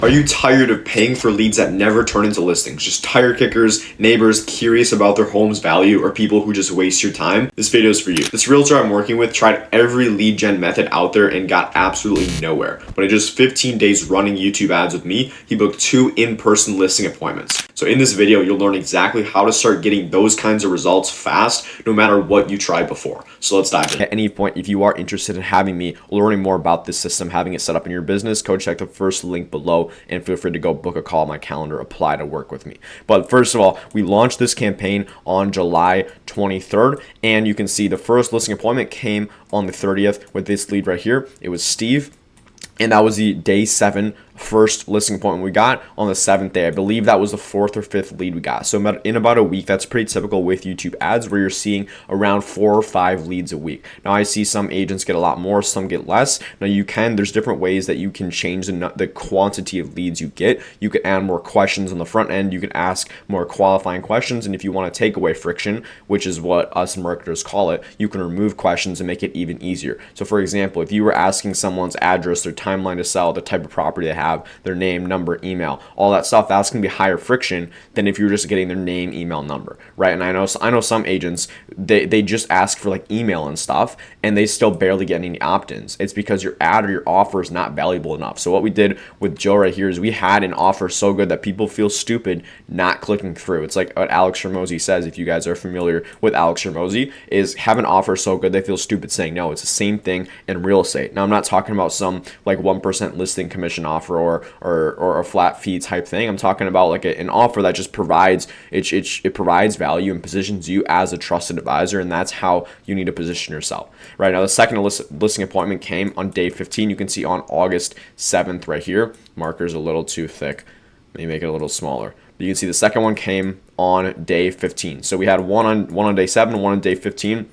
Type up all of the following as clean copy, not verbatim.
Are you tired of paying for leads that never turn into listings? Just tire kickers, neighbors curious about their home's value, or people who just waste your time? This video is for you. This realtor I'm working with tried every lead gen method out there and got absolutely nowhere. But in just 15 days running YouTube ads with me, he booked 2 in-person listing appointments. So in this video, you'll learn exactly how to start getting those kinds of results fast, no matter what you tried before. So let's dive in. At any point, if you are interested in having me learning more about this system, having it set up in your business, go check the first link below and feel free to go book a call on my calendar, apply to work with me. But first of all, we launched this campaign on July 23rd, and you can see the first listing appointment came on the 30th with this lead right here. It was Steve, and that was the day 7 first listing appointment we got on the 7th day. I believe that was the 4th or 5th lead we got. So in about a week, that's pretty typical with YouTube ads, where you're seeing around 4 or 5 leads a week. Now I see some agents get a lot more, some get less. Now there's different ways that you can change the quantity of leads you get. You can add more questions on the front end. You can ask more qualifying questions. And if you want to take away friction, which is what us marketers call it, you can remove questions and make it even easier. So for example, if you were asking someone's address, their timeline to sell, the type of property they have, their name, number, email, all that stuff, that's going to be higher friction than if you were just getting their name, email, number, right? And I know some agents, they just ask for like email and stuff, and they still barely get any opt-ins. It's because your ad or your offer is not valuable enough. So what we did with Joe right here is we had an offer so good that people feel stupid not clicking through. It's like what Alex Hormozi says, if you guys are familiar with Alex Hormozi, is have an offer so good they feel stupid saying no. It's the same thing in real estate. Now I'm not talking about some like 1% listing commission offer or a flat fee type thing. I'm talking about like an offer that just provides it provides value and positions you as a trusted advisor, and that's how you need to position yourself. Right now, the second listing appointment came on day 15. You can see on August 7th right here. Marker's a little too thick. Let me make it a little smaller. But you can see the second one came on day 15. So we had one on day 7, one on day 15.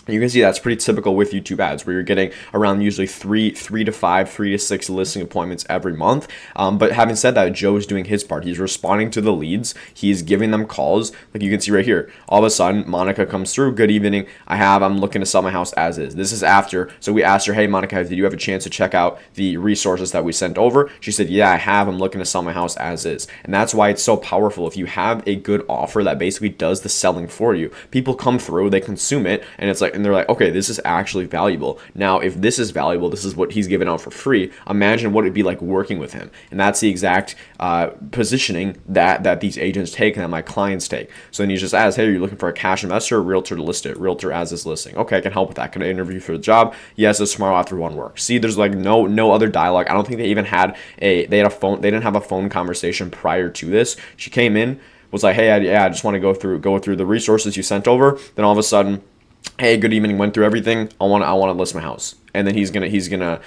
You can see that's pretty typical with YouTube ads, where you're getting around usually 3 to 5, 3 to 6 listing appointments every month. But having said that, Joe's doing his part. He's responding to the leads. He's giving them calls. Like you can see right here, all of a sudden, Monica comes through. Good evening. I'm looking to sell my house as is. This is after. So we asked her, hey, Monica, did you have a chance to check out the resources that we sent over? She said, yeah, I have. I'm looking to sell my house as is. And that's why it's so powerful. If you have a good offer that basically does the selling for you, people come through, they consume it, and it's like, and they're like, okay, this is actually valuable. Now, if this is valuable, this is what he's giving out for free. Imagine what it'd be like working with him. And that's the exact positioning that these agents take and that my clients take. So then he just asks, hey, are you looking for a cash investor or realtor to list it? Realtor as is listing. Okay, I can help with that. Can I interview for the job? Yes, it's tomorrow after 1 work. See, there's like no other dialogue. I don't think they even had they didn't have a phone conversation prior to this. She came in, was like, hey, I just want to go through the resources you sent over. Then all of a sudden, hey, good evening, went through everything. I want to list my house. And then Joe's gonna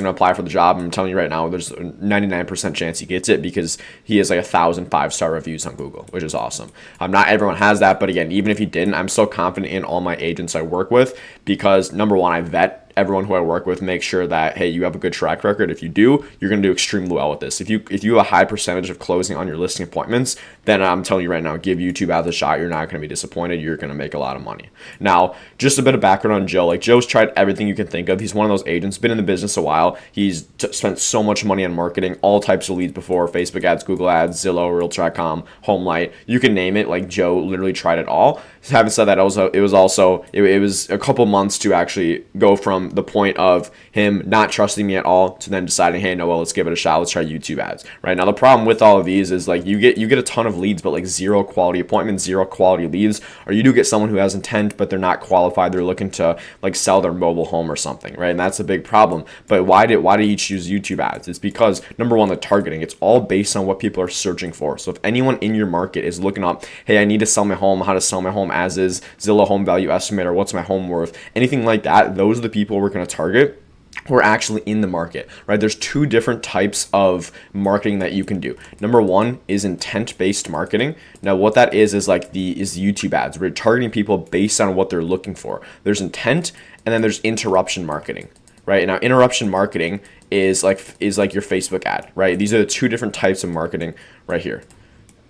apply for the job. I'm telling you right now, there's a 99% chance he gets it because he has like 1,000 5-star reviews on Google, which is awesome. Not everyone has that, but again, even if he didn't, I'm so confident in all my agents I work with because number one, I vet everyone who I work with, make sure that, hey, you have a good track record. If you do, you're going to do extremely well with this. If you have a high percentage of closing on your listing appointments, then I'm telling you right now, give YouTube ads a shot. You're not going to be disappointed. You're going to make a lot of money. Now, just a bit of background on Joe. Like Joe's tried everything you can think of. He's one of those agents, been in the business a while. He's spent so much money on marketing, all types of leads before, Facebook ads, Google ads, Zillow, Realtor.com, HomeLight. You can name it. Like Joe literally tried it all. Having said that, it was a couple months to actually go from the point of him not trusting me at all to then deciding, hey, no, well, let's give it a shot. Let's try YouTube ads. Right now, the problem with all of these is like you get a ton of leads, but like 0 quality appointments, 0 quality leads, or you do get someone who has intent, but they're not qualified. They're looking to like sell their mobile home or something, right? And that's a big problem. But why did he choose YouTube ads? It's because number one, the targeting. It's all based on what people are searching for. So if anyone in your market is looking up, hey, I need to sell my home, how to sell my home as is, Zillow home value estimator, what's my home worth, anything like that, those are the people we're going to target who are actually in the market, right? There's 2 different types of marketing that you can do. Number one is intent-based marketing. Now, what that is YouTube ads. We're targeting people based on what they're looking for. There's intent, and then there's interruption marketing, right? Now, interruption marketing is like your Facebook ad, right? These are the 2 different types of marketing right here.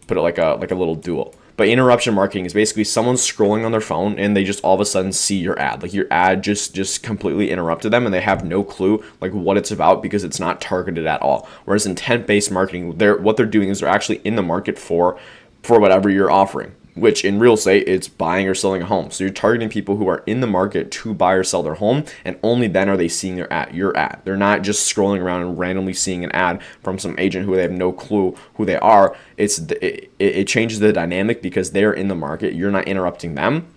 Put it like a little duel. But interruption marketing is basically someone scrolling on their phone and they just all of a sudden see your ad. Like your ad just completely interrupted them and they have no clue like what it's about because it's not targeted at all. Whereas intent-based marketing, what they're doing is they're actually in the market for whatever you're offering, which in real estate, it's buying or selling a home. So you're targeting people who are in the market to buy or sell their home, and only then are they seeing your ad. They're not just scrolling around and randomly seeing an ad from some agent who they have no clue who they are. It changes the dynamic because they're in the market. You're not interrupting them.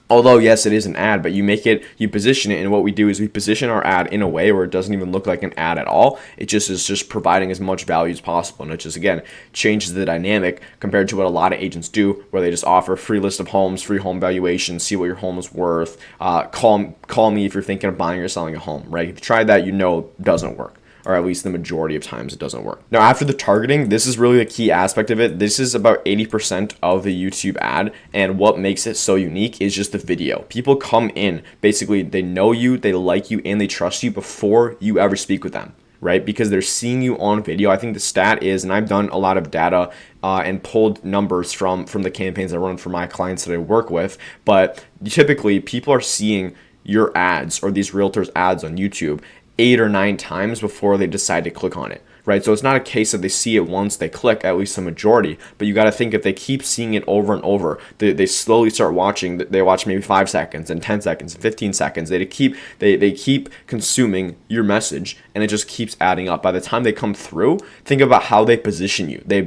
Although, yes, it is an ad, but you position it, and what we do is we position our ad in a way where it doesn't even look like an ad at all. It just is just providing as much value as possible, and it just, again, changes the dynamic compared to what a lot of agents do, where they just offer free list of homes, free home valuation, see what your home is worth, call me if you're thinking of buying or selling a home, right? If you tried that, it doesn't work. Or at least the majority of times it doesn't work. Now, after the targeting, this is really the key aspect of it. This is about 80% of the YouTube ad, and what makes it so unique is just the video. People come in, basically, they know you, they like you, and they trust you before you ever speak with them, right? Because they're seeing you on video. I think the stat is, and I've done a lot of data and pulled numbers from the campaigns I run for my clients that I work with, but typically people are seeing your ads or these realtors' ads on YouTube 8 or 9 times before they decide to click on it, right? So it's not a case of they see it once, they click, at least the majority, but you got to think if they keep seeing it over and over, they slowly start watching, they watch maybe 5 seconds and 10 seconds and 15 seconds, they keep consuming your message, and it just keeps adding up. By the time they come through, think about how they position you. They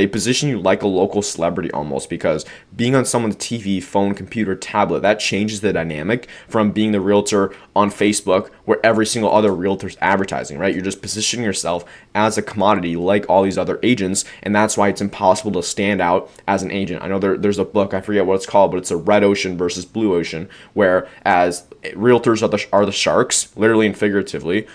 position you like a local celebrity almost, because being on someone's TV, phone, computer, tablet, that changes the dynamic from being the realtor on Facebook where every single other realtor's advertising, right? You're just positioning yourself as a commodity like all these other agents, and that's why it's impossible to stand out as an agent. I know there's a book, I forget what it's called, but it's a red ocean versus blue ocean, whereas realtors are the sharks, literally and figuratively.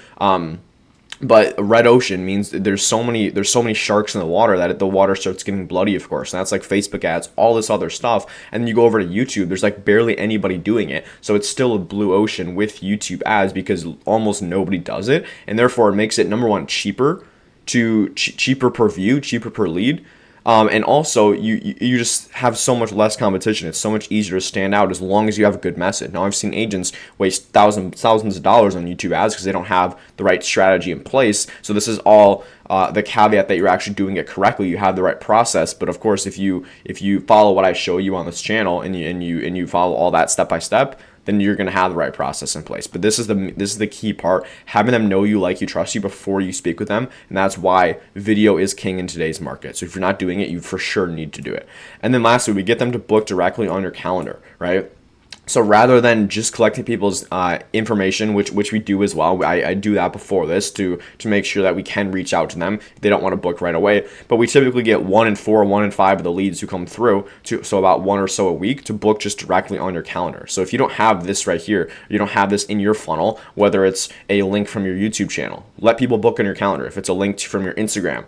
But red ocean means there's so many sharks in the water that the water starts getting bloody, of course. And that's like Facebook ads, all this other stuff. And then you go over to YouTube, there's like barely anybody doing it. So it's still a blue ocean with YouTube ads because almost nobody does it. And therefore it makes it, number one, cheaper per view, cheaper per lead. And also, you just have so much less competition. It's so much easier to stand out as long as you have a good message. Now, I've seen agents waste thousands of dollars on YouTube ads because they don't have the right strategy in place. So this is all the caveat that you're actually doing it correctly. You have the right process. But of course, if you follow what I show you on this channel and you follow all that step by step, then you're going to have the right process in place. But this is the key part, having them know you, like you, trust you before you speak with them. And that's why video is king in today's market. So if you're not doing it, you for sure need to do it. And then lastly, we get them to book directly on your calendar, right? So rather than just collecting people's information, which we do as well, I do that before this to make sure that we can reach out to them if they don't want to book right away. But we typically get 1 in 4, 1 in 5 of the leads who come through, so about 1 or so a week, to book just directly on your calendar. So if you don't have this right here, you don't have this in your funnel, whether it's a link from your YouTube channel, let people book on your calendar. If it's a link from your Instagram,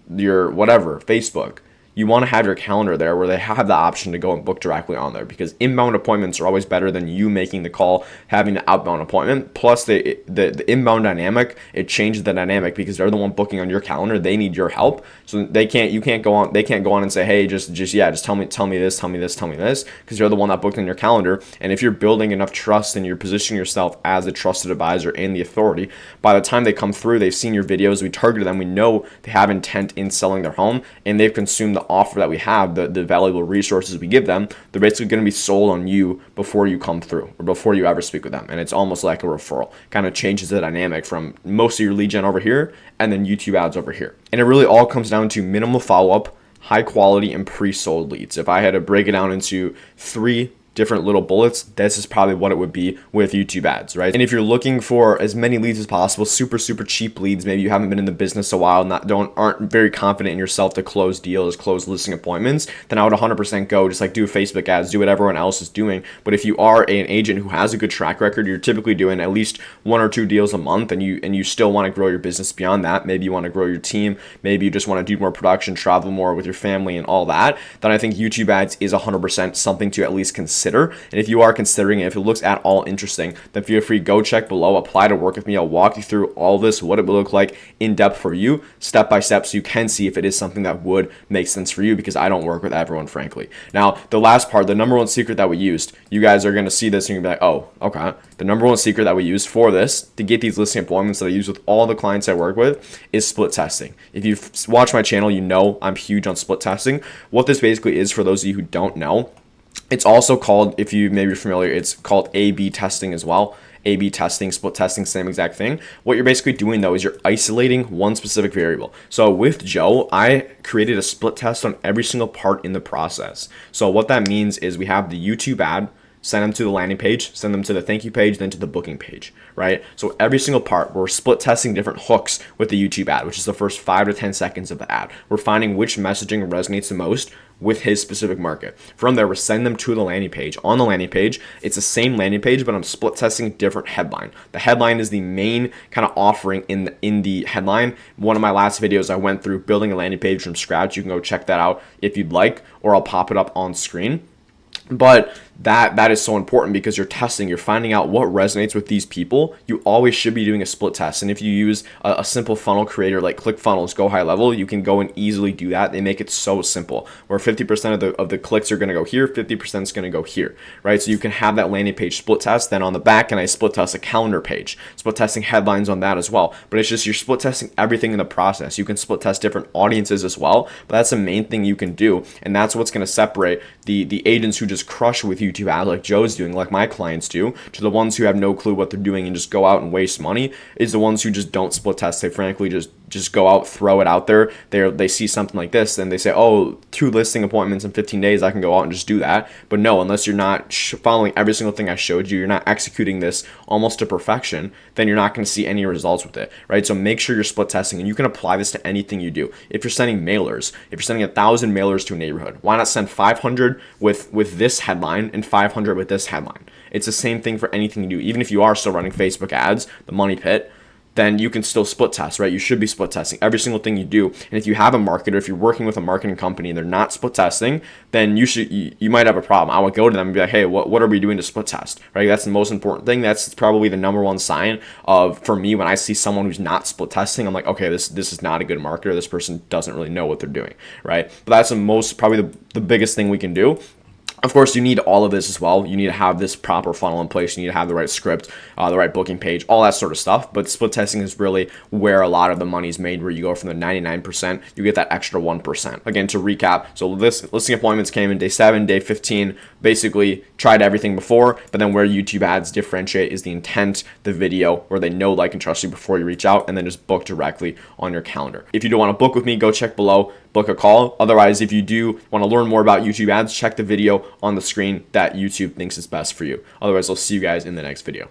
your whatever, Facebook, you want to have your calendar there where they have the option to go and book directly on there, because inbound appointments are always better than you making the call, having an outbound appointment. Plus the inbound dynamic, it changes the dynamic because they're the one booking on your calendar. They need your help. So they can't go on and say, hey, just tell me this, because you're the one that booked on your calendar. And if you're building enough trust and you're positioning yourself as a trusted advisor and the authority, by the time they come through, they've seen your videos, we targeted them, we know they have intent in selling their home, and they've consumed the offer that we have, the valuable resources we give them. They're basically going to be sold on you before you come through or before you ever speak with them. And it's almost like a referral. Kind of changes the dynamic from most of your lead gen over here and then YouTube ads over here. And it really all comes down to minimal follow-up, high quality, and pre-sold leads. If I had to break it down into 3 different little bullets, this is probably what it would be with YouTube ads, right? And if you're looking for as many leads as possible, super cheap leads, maybe you haven't been in the business a while, aren't very confident in yourself to close deals, close listing appointments, then I would 100% go just like do Facebook ads, do what everyone else is doing. But if you are an agent who has a good track record, you're typically doing at least 1 or 2 deals a month, and you still want to grow your business beyond that. Maybe you want to grow your team, maybe you just want to do more production, travel more with your family and all that, then I think YouTube ads is 100% something to at least consider consider. And if you are considering it, if it looks at all interesting, then feel free, go check below, apply to work with me. I'll walk you through all this, what it will look like in depth for you, step by step, so you can see if it is something that would make sense for you, because I don't work with everyone, frankly. Now, the last part, the number one secret that we used, you guys are going to see this and you're going to be like, oh, okay. The number one secret that we use for this, to get these listing appointments that I use with all the clients I work with, is split testing. If you've watched my channel, you know I'm huge on split testing. What this basically is, for those of you who don't know, it's also called, if you maybe familiar, it's called A/B testing as well. A/B testing, split testing, same exact thing. What you're basically doing though is you're isolating one specific variable. So with Joe, I created a split test on every single part in the process. So what that means is we have the YouTube ad, send them to the landing page, send them to the thank you page, then to the booking page, right? So every single part, we're split testing different hooks with the YouTube ad, which is the first 5 to 10 seconds of the ad. We're finding which messaging resonates the most with his specific market. From there, we're sending them to the landing page. On the landing page, it's the same landing page, but I'm split testing a different headline. The headline is the main kind of offering in the headline. One of my last videos, I went through building a landing page from scratch. You can go check that out if you'd like, or I'll pop it up on screen. But that is so important, because you're testing, you're finding out what resonates with these people. You always should be doing a split test. And if you use a simple funnel creator like ClickFunnels, Go High Level, you can go and easily do that. They make it so simple, where 50% of the clicks are going to go here, 50% is going to go here, right? So you can have that landing page split test. Then on the back end, I split test a calendar page, split testing headlines on that as well. But it's just, you're split testing everything in the process. You can split test different audiences as well, but that's the main thing you can do. And that's what's going to separate the agents who just crush with YouTube ads like Joe's doing, like my clients do, to the ones who have no clue what they're doing and just go out and waste money, is the ones who just don't split test. They frankly just go out, throw it out there. They see something like this and they say, oh, 2 listing appointments in 15 days, I can go out and just do that. But no, unless you're not following every single thing I showed you, you're not executing this almost to perfection, then you're not going to see any results with it, right? So make sure you're split testing, and you can apply this to anything you do. If you're sending mailers, if you're sending 1,000 mailers to a neighborhood, why not send 500 with this headline and 500 with this headline? It's the same thing for anything you do. Even if you are still running Facebook ads, the money pit, then you can still split test, right? You should be split testing every single thing you do. And if you have a marketer, if you're working with a marketing company and they're not split testing, then you might have a problem. I would go to them and be like, hey, what are we doing to split test, right? That's the most important thing. That's probably the number one sign for me, when I see someone who's not split testing, I'm like, okay, this is not a good marketer. This person doesn't really know what they're doing, right? But that's probably the biggest thing we can do. Of course, you need all of this as well. You need to have this proper funnel in place. You need to have the right script, the right booking page, all that sort of stuff. But split testing is really where a lot of the money is made, where you go from the 99%, you get that extra 1%. Again, to recap, so this listing appointments came in day 7, day 15, basically tried everything before, but then where YouTube ads differentiate is the intent, the video, where they know, like, and trust you before you reach out, and then just book directly on your calendar. If you do want to book with me, go check below, book a call. Otherwise, if you do want to learn more about YouTube ads, check the video on the screen that YouTube thinks is best for you. Otherwise, I'll see you guys in the next video.